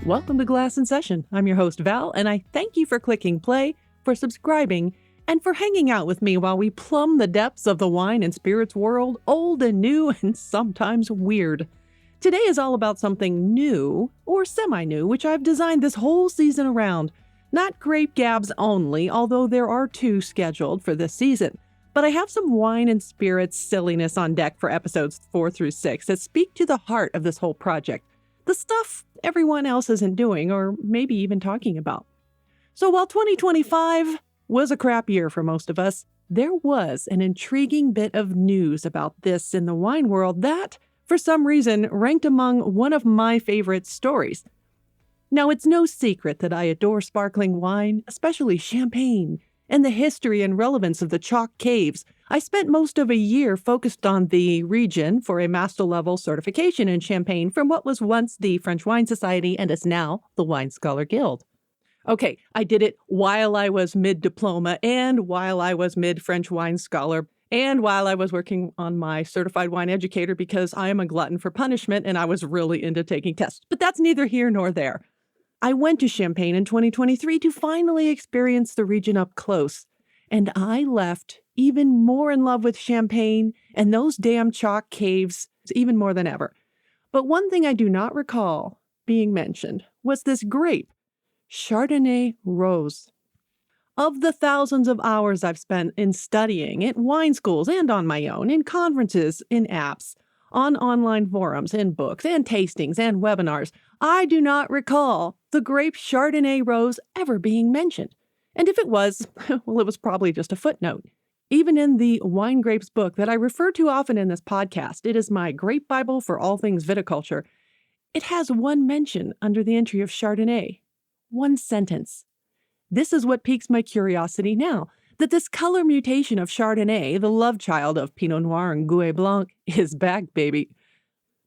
Welcome to Glass in Session. I'm your host, Val, and I thank you for clicking play, for subscribing, and for hanging out with me while we plumb the depths of the wine and spirits world, old and new, and sometimes weird. Today is all about something new, or semi-new, which I've designed this whole season around. Not grape gabs only, although there are 2 scheduled for this season. But I have some wine and spirits silliness on deck for episodes 4 through 6 that speak to the heart of this whole project. The stuff everyone else isn't doing, or maybe even talking about. So while 2025 was a crap year for most of us, there was an intriguing bit of news about this in the wine world that, for some reason, ranked among one of my favorite stories. Now, it's no secret that I adore sparkling wine, especially champagne, and the history and relevance of the chalk caves. I spent most of a year focused on the region for a master-level certification in Champagne from what was once the French Wine Society and is now the Wine Scholar Guild. Okay, I did it while I was mid-diploma and while I was mid-French Wine Scholar and while I was working on my Certified Wine Educator because I am a glutton for punishment and I was really into taking tests. But that's neither here nor there. I went to Champagne in 2023 to finally experience the region up close, and I left even more in love with Champagne and those damn chalk caves even more than ever. But one thing I do not recall being mentioned was this grape, Chardonnay Rose. Of the thousands of hours I've spent in studying at wine schools and on my own, in conferences, in apps, on online forums, in books, and tastings, and webinars, I do not recall the grape Chardonnay Rose ever being mentioned. And if it was, well, it was probably just a footnote. Even in the Wine Grapes book that I refer to often in this podcast, it is my grape Bible for all things viticulture. It has one mention under the entry of Chardonnay. One sentence. This is what piques my curiosity now, that this color mutation of Chardonnay, the love child of Pinot Noir and Gouais Blanc, is back, baby.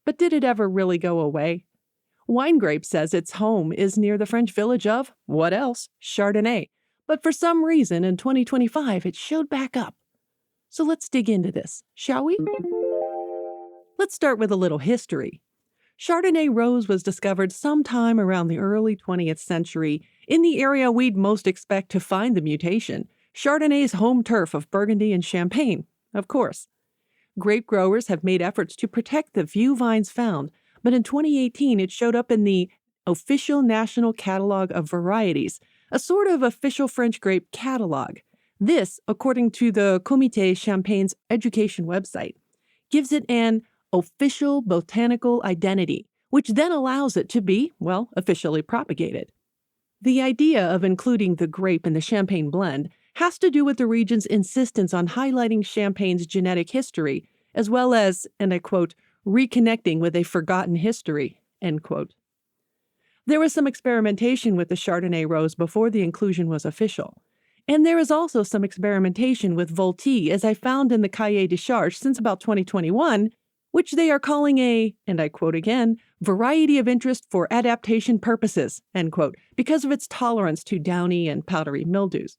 But did it ever really go away? Wine Grape says its home is near the French village of, what else, Chardonnay. But for some reason, in 2025, it showed back up. So let's dig into this, shall we? Let's start with a little history. Chardonnay Rose was discovered sometime around the early 20th century in the area we'd most expect to find the mutation, Chardonnay's home turf of Burgundy and Champagne, of course. Grape growers have made efforts to protect the few vines found, but in 2018 it showed up in the Official National Catalogue of Varieties, a sort of official French grape catalog. This, according to the Comité Champagne's education website, gives it an official botanical identity, which then allows it to be, well, officially propagated. The idea of including the grape in the Champagne blend has to do with the region's insistence on highlighting Champagne's genetic history, as well as, and I quote, reconnecting with a forgotten history, end quote. There was some experimentation with the Chardonnay Rose before the inclusion was official. And there is also some experimentation with Vouillamoz, as I found in the Cahier des Charges since about 2021, which they are calling a, and I quote again, variety of interest for adaptation purposes, end quote, because of its tolerance to downy and powdery mildews.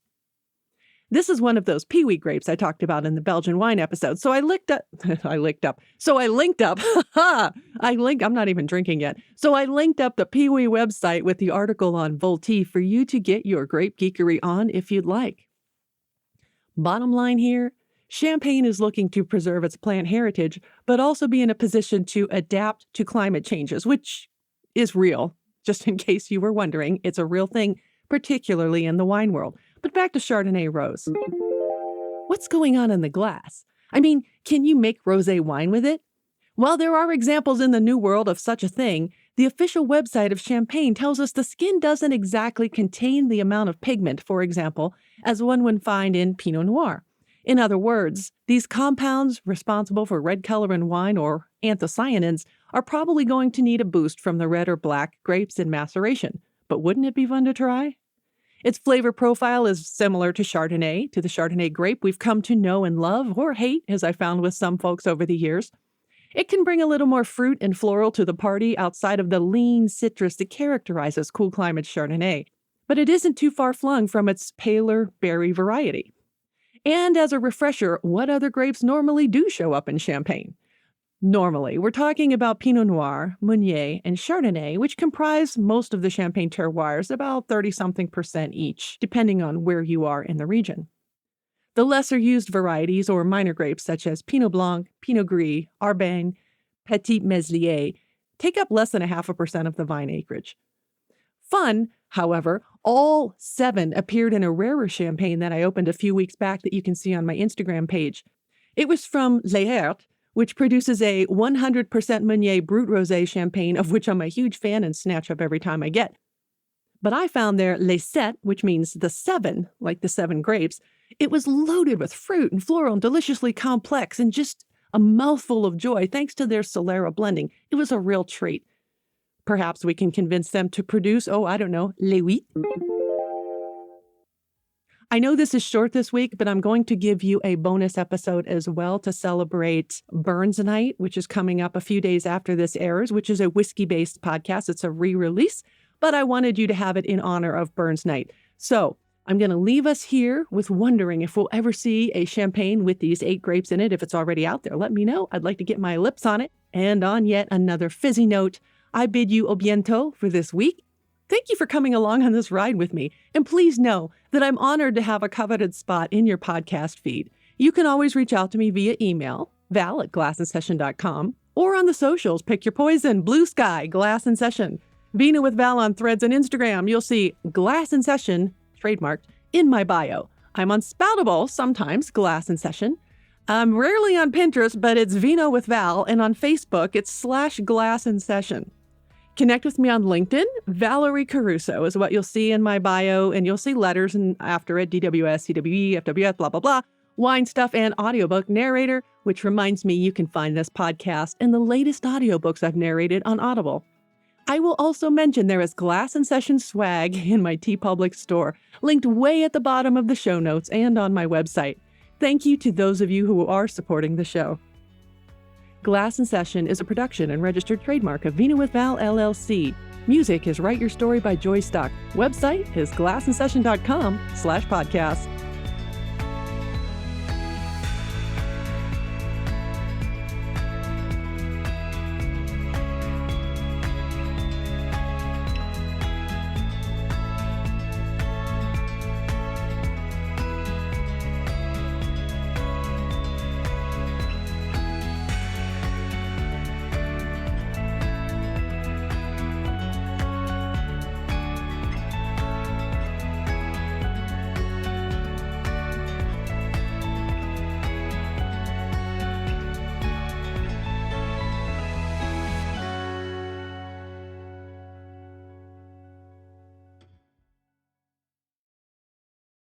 This is one of those peewee grapes I talked about in the Belgian wine episode. So I'm not even drinking yet. So I linked up the peewee website with the article on Vouillamoz for you to get your grape geekery on if you'd like. Bottom line here, Champagne is looking to preserve its plant heritage, but also be in a position to adapt to climate changes, which is real. Just in case you were wondering, it's a real thing, particularly in the wine world. But back to Chardonnay Rose. What's going on in the glass? I mean, can you make rosé wine with it? While there are examples in the New World of such a thing, the official website of Champagne tells us the skin doesn't exactly contain the amount of pigment, for example, as one would find in Pinot Noir. In other words, these compounds responsible for red color in wine, or anthocyanins, are probably going to need a boost from the red or black grapes in maceration. But wouldn't it be fun to try? Its flavor profile is similar to Chardonnay, to the Chardonnay grape we've come to know and love, or hate, as I found with some folks over the years. It can bring a little more fruit and floral to the party outside of the lean citrus that characterizes cool climate Chardonnay, but it isn't too far flung from its paler berry variety. And as a refresher, what other grapes normally do show up in Champagne? Normally, we're talking about Pinot Noir, Meunier, and Chardonnay, which comprise most of the Champagne terroirs, about 30-something% each, depending on where you are in the region. The lesser used varieties or minor grapes such as Pinot Blanc, Pinot Gris, Arbane, Petit Meslier take up less than 0.5% of the vine acreage. Fun, however, all 7 appeared in a rarer champagne that I opened a few weeks back that you can see on my Instagram page. It was from Les Hertes, which produces a 100% Meunier Brut Rosé champagne, of which I'm a huge fan and snatch up every time I get. But I found their Les Sept, which means the 7, like the 7 grapes. It was loaded with fruit and floral and deliciously complex and just a mouthful of joy thanks to their Solera blending. It was a real treat. Perhaps we can convince them to produce, Les Huit. I know this is short this week, but I'm going to give you a bonus episode as well to celebrate Burns Night, which is coming up a few days after this airs, which is a whiskey-based podcast. It's a re-release, but I wanted you to have it in honor of Burns Night. So I'm going to leave us here with wondering if we'll ever see a champagne with these 8 grapes in it. If it's already out there, let me know. I'd like to get my lips on it. And on yet another fizzy note, I bid you au bientôt for this week. Thank you for coming along on this ride with me. And please know that I'm honored to have a coveted spot in your podcast feed. You can always reach out to me via email, val@glassandsession.com, or on the socials, pick your poison, Blue Sky, Glass in Session. Vino with Val on Threads and Instagram. You'll see Glass in Session, trademarked, in my bio. I'm on Spoutable, sometimes Glass in Session. I'm rarely on Pinterest, but it's Vino with Val, and on Facebook, it's /Glass in Session. Connect with me on LinkedIn. Valerie Caruso is what you'll see in my bio, and you'll see letters and after it, DWS, CWE, FWS, blah, blah, blah, wine stuff, and audiobook narrator, which reminds me you can find this podcast and the latest audiobooks I've narrated on Audible. I will also mention there is Glass in Session swag in my TeePublic store, linked way at the bottom of the show notes and on my website. Thank you to those of you who are supporting the show. Glass in Session is a production and registered trademark of Vino With Val, LLC. Music is Write Your Story by Joy Stuck. Website is glassandsession.com/podcast.